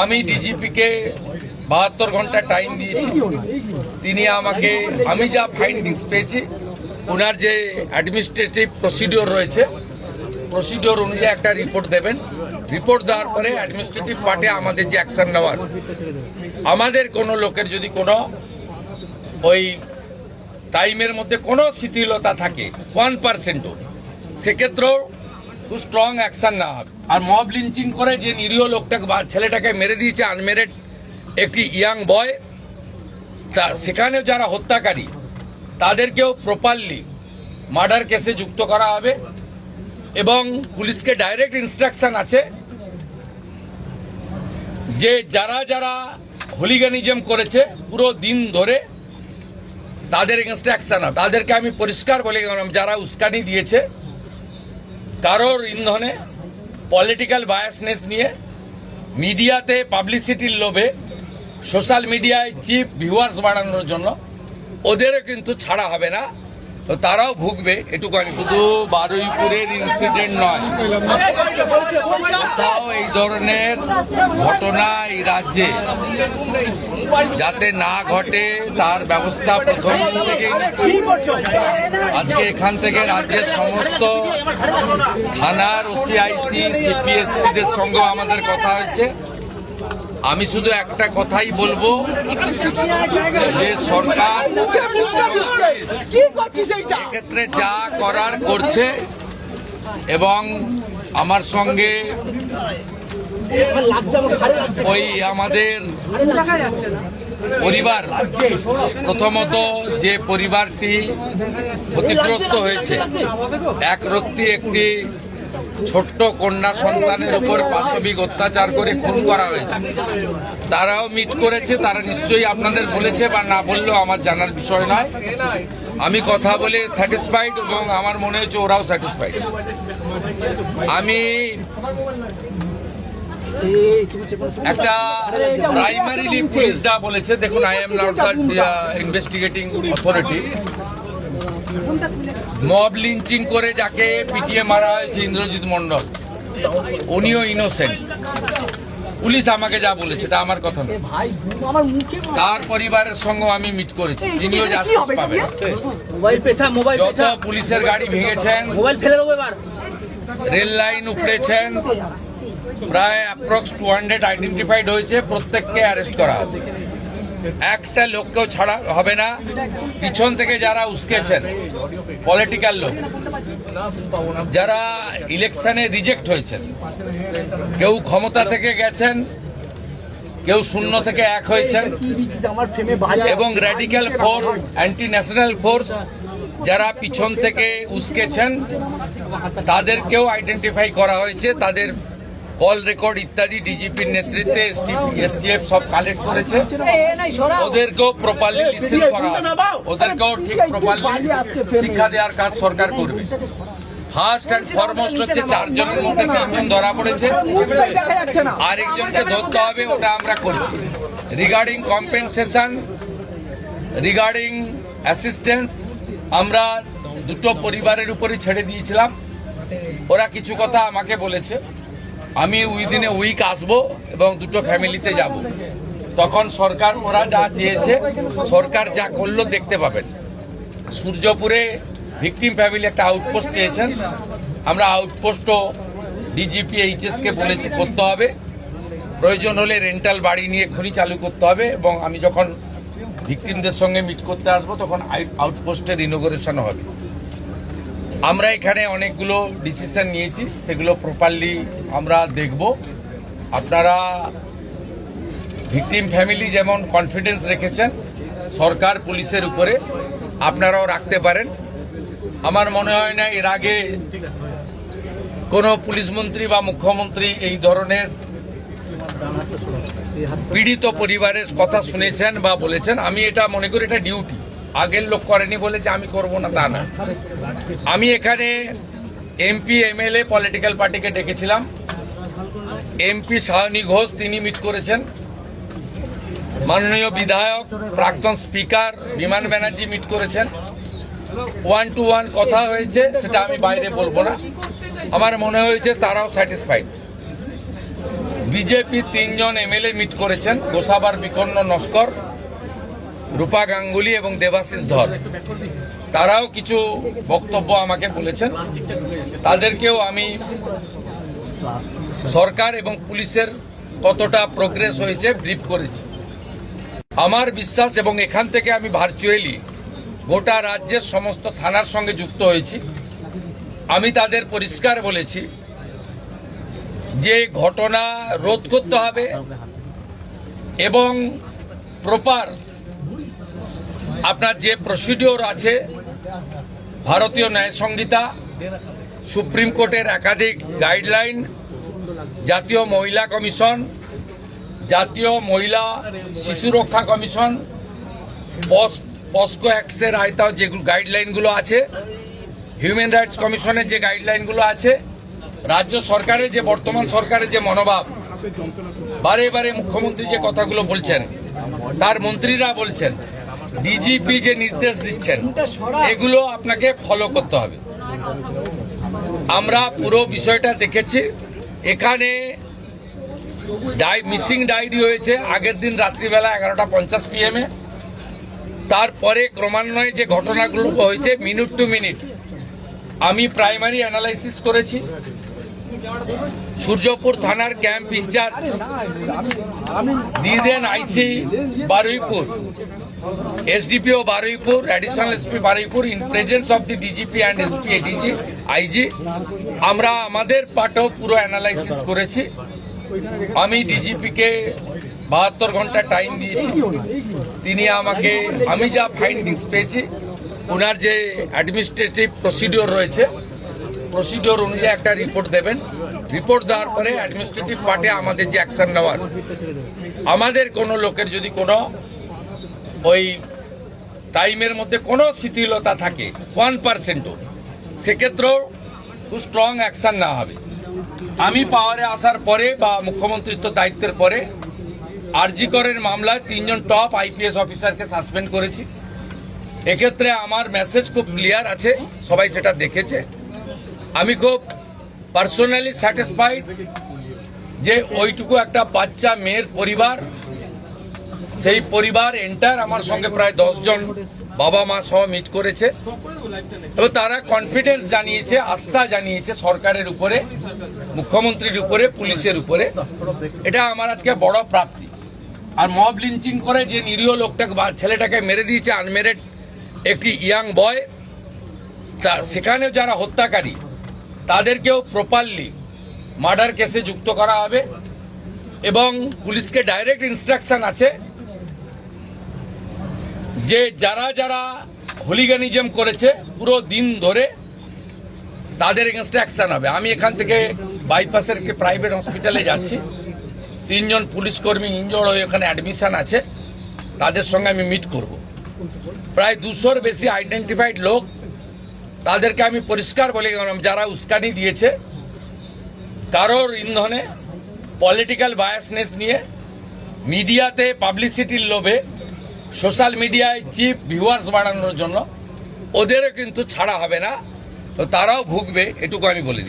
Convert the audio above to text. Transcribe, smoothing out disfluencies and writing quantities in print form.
আমি ডিজিপিকে 72 ঘন্টা টাইম দিয়েছি। তিনি আমাকে, আমি যা ফাইন্ডিংস পেয়েছি, ওনার যে অ্যাডমিনিস্ট্রেটিভ প্রসিডিওর রয়েছে, প্রসিডিওর অনুযায়ী একটা রিপোর্ট দেবেন। রিপোর্ট দেওয়ার পরে অ্যাডমিনিস্ট্রেটিভ পার্টে আমাদের যে অ্যাকশন নেওয়ার, আমাদের কোনো লোকের যদি কোনো ওই টাইমের মধ্যে কোনো শিথিলতা থাকে 1%ও, সেক্ষেত্রেও খুব স্ট্রং অ্যাকশন নেওয়া হবে। আর মব লিঞ্চিং করে যে নিরীহ লোকটাকে বা ছেলেটাকে মেরে দিয়েছে, আনমেরিড একটি ইয়াং বয়, সেখানেও যারা হত্যাকারী তাদেরকেও প্রপারলি মার্ডার কেসে যুক্ত করা হবে। এবং পুলিশকে ডাইরেক্ট ইনস্ট্রাকশন আছে যে যারা যারা হুলিগানিজম করেছে পুরো দিন ধরে তাদের এগেনস্টে অ্যাকশন হবে। তাদেরকে আমি পরিষ্কার বলে গেলাম, যারা উস্কানি দিয়েছে কারোর ইন্ধনে পলিটিক্যাল বায়াসনেস নিয়ে মিডিয়াতে পাবলিসিটির লোভে সোশ্যাল মিডিয়ায় চিপ ভিউয়ার্স বাড়ানোর জন্য ওদেরও কিন্তু ছাড়া হবে না, তো তারাও ভুগবে। এটুকু শুধু বারুইপুরের ইনসিডেন্ট নয়, কোথাও এই ধরনের ঘটনা এই রাজ্যে যাতে না ঘটে তার ব্যবস্থা প্রথম থেকেই নিচ্ছি। আজকে এখান থেকে রাজ্যের সমস্ত থানার ওসিআইসি সিপিএসপিদের সঙ্গে আমাদের কথা হয়েছে। আমি শুধু একটা কথাই বলবো যে সরকার এক্ষেত্রে যা করার করছে, এবং আমার সঙ্গে ওই আমাদের পরিবার, প্রথমত যে পরিবারটি ক্ষতিগ্রস্ত হয়েছে, এক রত্তি একটি ছোট্ট কন্যা সন্তানের উপর পাশবিক অত্যাচার করে খুন করা হয়েছে, তারাও মিট করেছে। তারা নিশ্চয়ই আপনাদের বলেছে বা না বললেও আমার জানার বিষয় নয়। আমি কথা বলে স্যাটিসফাইড এবং আমার মনে হচ্ছে ওরাও স্যাটিসফাইড। আমি একটা প্রাইমারিলি পুলিশ যা বলেছে, দেখুন, I am not the investigating authority. Mob lynching করে যাকে পিটিয়ে মারা হয়েছে ইন্দ্রজিৎ মন্ডল, উনিও ইনোসেন্ট। পুলিশ আমাকে যা বলেছে এটা আমার কথা না, তার পরিবারের সঙ্গে আমি মিট করেছি, তিনিও জাস্টিস পাবেন। যত পুলিশের গাড়ি ভেঙেছেন, রেল লাইন উপড়েছেন, প্রায় অ্যাপ্রক্স 200 আইডেন্টিফাইড হয়েছে, প্রত্যেককে অ্যারেস্ট করা হবে। একটা লোককেও ছাড়া হবে না। পিছন থেকে যারা উস্কেছেন পলিটিক্যাল লোক, যারা ইলেকশনে রিজেক্ট হয়েছেন, কেউ ক্ষমতা থেকে গেছেন, কেউ শূন্য থেকে এক হয়েছেন, এবং radical force, anti national force যারা পিছন থেকে উস্কেছেন, তাদেরকেও আইডেন্টিফাই করা হয়েছে। তাদের কল রেকর্ড ইত্যাদি ডিজিপির নেতৃত্বে এসটিএফ সব কালেক্ট করেছে। ওদেরকেও প্রপারলি লিসেন করা, ওদেরকেও ঠিক প্রপারলি শিক্ষা দেওয়ার কাজ সরকার করবে। ফার্স্ট অ্যান্ড ফরমোস্ট হচ্ছে 4 জনের মধ্যে 3 জন ধরা পড়েছে, আরেকজনকে ধরতে হবে, ওটা আমরা করছি। রিগার্ডিং কম্পেনসেশন, রিগার্ডিং অ্যাসিস্ট্যান্স, আমরা দুটো পরিবারের উপরই ছেড়ে দিয়েছিলাম। ওরা কিছু কথা আমাকে বলেছে, আমি উইদিন এ উইক আসবো এবং দুটো ফ্যামিলিতে যাব। তখন সরকার, ওরা যা চেয়েছে, সরকার যা করলো দেখতে পাবেন। সূর্যপুরে ভিকটিম ফ্যামিলি একটা আউটপোস্ট চেয়েছেন, আমরা আউটপোস্টও ডিজিপি এইচএসকে বলেছি করতে হবে। প্রয়োজন হলে রেন্টাল বাড়ি নিয়ে খনি চালু করতে হবে, এবং আমি যখন ভিকটিমদের সঙ্গে মিট করতে আসবো তখন আউটপোস্টের ইনোগ্রেশন হবে। আমরা এখানে অনেকগুলো ডিসিশন নিয়েছি, সেগুলো প্রপারলি আমরা দেখব। আপনারা ভিকটিম ফ্যামিলি যেমন কনফিডেন্স রেখেছেন সরকার পুলিশের উপরে, আপনারাও রাখতে পারেন। আমার মনে হয় না এর আগে কোনো পুলিশ মন্ত্রী বা মুখ্যমন্ত্রী এই ধরনের পীড়িত পরিবারের কথা শুনেছেন বা বলেছেন। আমি এটা মনে করি এটা ডিউটি, আগের লোক করেনি বলে যে আমি করব না তা না। আমি এখানে এমপি এমএলএ পলিটিক্যাল পার্টিকে ডেকেছিলাম। এমপি সায়নী ঘোষ তিনি মিট করেছেন, মাননীয় বিধায়ক প্রাক্তন স্পিকার বিমান ব্যানার্জি মিট করেছেন। 1-to-1 কথা হয়েছে, সেটা আমি বাইরে বলবো না। আমার মনে হয়েছে তারাও স্যাটিসফাইড। বিজেপি 3 জন এমএলএ মিট করেছেন, গোসাবার বিকর্ণ নস্কর, রূপা গাঙ্গুলি এবং দেবাশিস ধর। তারাও কিছু বক্তব্য আমাকে বলেছেন, তাদেরকেও আমি সরকার এবং পুলিশের কতটা প্রোগ্রেস হয়েছে ব্রিফ করেছি। আমার বিশ্বাস, এবং এখান থেকে আমি ভার্চুয়ালি গোটা রাজ্যের সমস্ত থানার সঙ্গে যুক্ত হয়েছি, আমি তাদের পরিষ্কার বলেছি যে ঘটনা রোধ করতে হবে এবং প্রপার আপনার যে প্রসিডিওর আছে, ভারতীয় ন্যায় সংহিতা, সুপ্রিম কোর্টের একাধিক গাইডলাইন, জাতীয় মহিলা কমিশন, জাতীয় মহিলা শিশু রক্ষা কমিশন, পস্কো অ্যাক্টের আয়তায় যে গাইডলাইনগুলো আছে, হিউম্যান রাইটস কমিশনের যে গাইডলাইনগুলো আছে, রাজ্য সরকারের যে বর্তমান সরকারের যে মনোভাব, বারে বারে মুখ্যমন্ত্রী যে কথাগুলো বলছেন, তার মন্ত্রীরা বলছেন, ডিজিপি যে নির্দেশ দিচ্ছেন, এগুলো আপনাকে ফলো করতে হবে। আমরা পুরো বিষয়টা দেখেছি। এখানে মিসিং ডায়েরি হয়েছে আগের দিন রাত্রিবেলা 11:50 PM। তারপরে ক্রমান্বয়ে যে ঘটনাগুলো হয়েছে মিনিট টু মিনিট আমি প্রাইমারি অ্যানালাইসিস করেছি। সূর্যপুর থানার ক্যাম্প ইনচার্জ দিদেন IC Baruipur, SDPO Baruipur, additional SP Baruipur, in presence of the DGP and SP ADG IG, আমরা আমাদের পার্টও পুরো অ্যানালাইসিস করেছি। আমি ডিজিপিকে 72 ঘন্টা টাইম দিয়েছি। তিনি আমাকে, আমি যা ফাইন্ডিংস পেয়েছি, ওনার যে অ্যাডমিনিস্ট্রেটিভ প্রসিডিওর রয়েছে, প্রসিডিওর অনুযায়ী একটা রিপোর্ট দেবেন। রিপোর্ট দেওয়ার পরে অ্যাডমিনিস্ট্রেটিভ পার্টে আমাদের যে অ্যাকশন নেওয়ার, আমাদের কোনো লোকের যদি কোনো ওই টাইমের মধ্যে কোনো শিথিলতা থাকে 1%ও, সেক্ষেত্রেও খুব স্ট্রং অ্যাকশন নেওয়া হবে। আমি পাওয়ারে আসার পরে বা মুখ্যমন্ত্রিত্ব দায়িত্বের পরে আরজি করের মামলায় 3 জন টপ আইপিএস অফিসারকে সাসপেন্ড করেছি। এক্ষেত্রে আমার মেসেজ খুব ক্লিয়ার আছে, সবাই সেটা দেখেছে। আমি খুব পার্সোনালি স্যাটিসফাইড যে ওইটুকু একটা বাচ্চা মেয়ের পরিবার, সেই পরিবার এন্টার আমার সঙ্গে প্রায় 10 জন বাবা মা সহ মিট করেছে এবং তারা কনফিডেন্স জানিয়েছে, আস্থা জানিয়েছে সরকারের উপরে, মুখ্যমন্ত্রীর উপরে, পুলিশের উপরে। এটা আমার আজকে বড় প্রাপ্তি। আর মব লিঞ্চিং করে যে নিরীহ লোকটাকে বা ছেলেটাকে মেরে দিয়েছে, আনমেরিড একটি ইয়াং বয়, সেখানে যারা হত্যাকারী তাদেরকেও প্রপারলি মার্ডার কেসে যুক্ত করা হবে এবং পুলিশকে ডাইরেক্ট ইনস্ট্রাকশন আছে যে যারা যারা হুলিগানিজম করেছে পুরো দিন ধরে তাদের এগেনস্টে অ্যাকশন হবে। আমি এখান থেকে বাইপাসের একটি প্রাইভেট হসপিটালে যাচ্ছি, 3 জন পুলিশ কর্মী ইনজোর্ড হয়ে ওখানে অ্যাডমিশন আছে, তাদের সঙ্গে আমি মিট করব। প্রায় 200-র বেশি আইডেন্টিফাইড লোক, তাদেরকে আমি পরিষ্কার বলে গেলাম যারা উস্কানি দিয়েছে কারোর ইন্ধনে, পলিটিক্যাল বায়াসনেস নিয়ে, মিডিয়াতে পাবলিসিটির লোভে, সোশ্যাল মিডিয়ায় চিপ ভিউয়ার্স বাড়ানোর জন্য, ওদেরও কিন্তু ছাড়া হবে না, তো তারাও ভুগবে, এটুকু আমি বলে দিই।